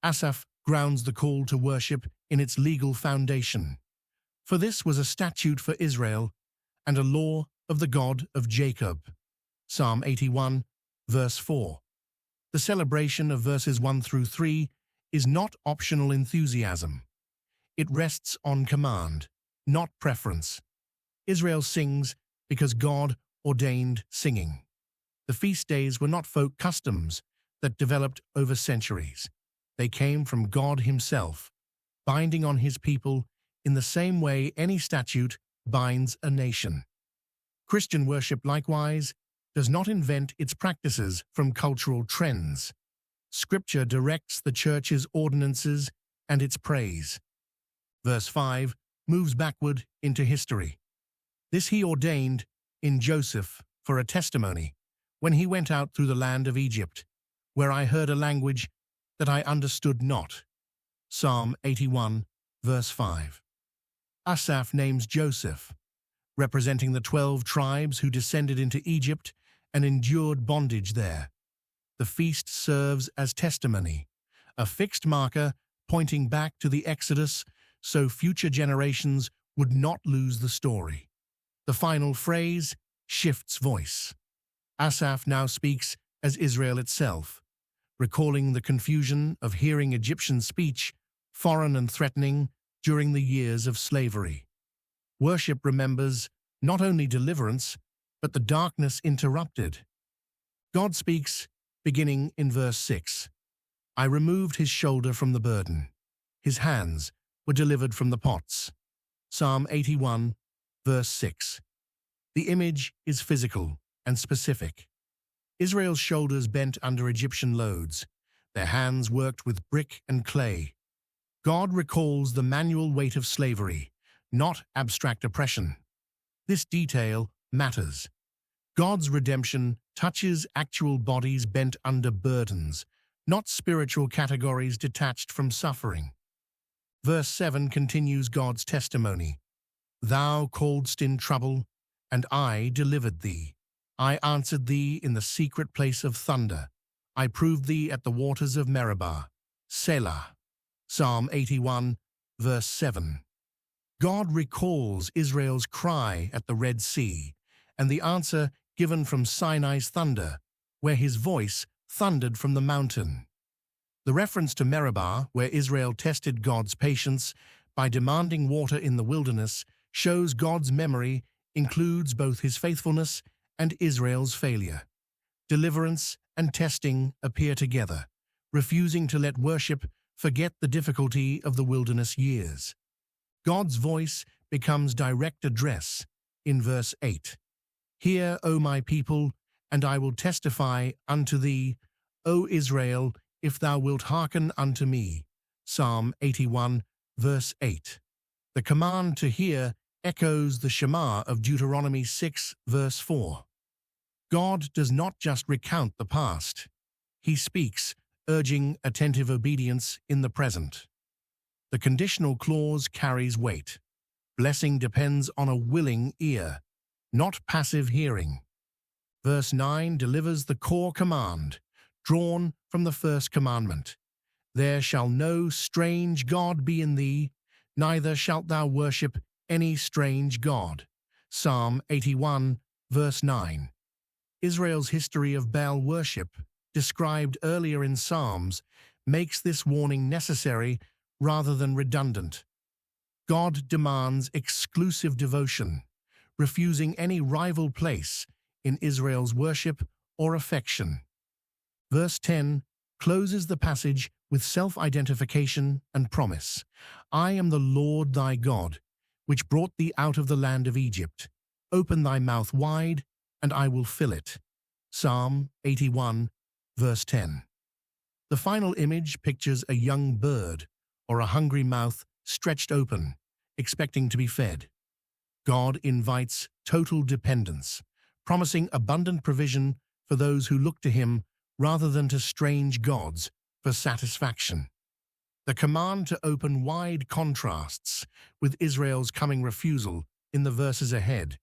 Asaph grounds the call to worship in its legal foundation. For this was a statute for Israel and a law of the God of Jacob. Psalm 81, verse 4. The celebration of verses 1 through 3 is not optional enthusiasm. It rests on command, not preference. Israel sings because God ordained singing. The feast days were not folk customs that developed over centuries. They came from God Himself, binding on His people in the same way any statute binds a nation. Christian worship, likewise, does not invent its practices from cultural trends. Scripture directs the Church's ordinances and its praise. Verse 5 moves backward into history. This He ordained in Joseph for a testimony when he went out through the land of Egypt, where I heard a language that I understood not. Psalm 81, verse 5. Asaph names Joseph, representing the 12 tribes who descended into Egypt and endured bondage there. The feast serves as testimony, a fixed marker pointing back to the Exodus so future generations would not lose the story. The final phrase shifts voice. Asaph now speaks as Israel itself, recalling the confusion of hearing Egyptian speech, foreign and threatening, during the years of slavery. Worship remembers not only deliverance, but the darkness interrupted. God speaks, beginning in verse 6. I removed his shoulder from the burden. His hands were delivered from the pots. Psalm 81, verse 6. The image is physical and specific. Israel's shoulders bent under Egyptian loads. Their hands worked with brick and clay. God recalls the manual weight of slavery, not abstract oppression. This detail matters. God's redemption touches actual bodies bent under burdens, not spiritual categories detached from suffering. Verse 7 continues God's testimony. Thou calledst in trouble, and I delivered thee. I answered thee in the secret place of thunder. I proved thee at the waters of Meribah. Selah. Psalm 81, verse 7. God recalls Israel's cry at the Red Sea and the answer given from Sinai's thunder, where his voice thundered from the mountain. The reference to Meribah, where Israel tested God's patience by demanding water in the wilderness, shows God's memory includes both his faithfulness and Israel's failure. Deliverance and testing appear together, refusing to let worship forget the difficulty of the wilderness years. God's voice becomes direct address in verse 8. Hear, O my people, and I will testify unto thee, O Israel, if thou wilt hearken unto me. Psalm 81, verse 8. The command to hear echoes the Shema of Deuteronomy 6, verse 4. God does not just recount the past. He speaks, urging attentive obedience in the present. The conditional clause carries weight. Blessing depends on a willing ear, not passive hearing. Verse 9 delivers the core command, drawn from the first commandment. There shall no strange god be in thee, neither shalt thou worship any strange god. Psalm 81, verse 9. Israel's history of Baal worship, described earlier in Psalms, makes this warning necessary rather than redundant. God demands exclusive devotion, refusing any rival place in Israel's worship or affection. Verse 10 closes the passage with self-identification and promise. I am the Lord thy God, which brought thee out of the land of Egypt. Open thy mouth wide, and I will fill it. Psalm 81, verse 10. The final image pictures a young bird or a hungry mouth stretched open, expecting to be fed. God invites total dependence, promising abundant provision for those who look to him rather than to strange gods for satisfaction. The command to open wide contrasts with Israel's coming refusal in the verses ahead.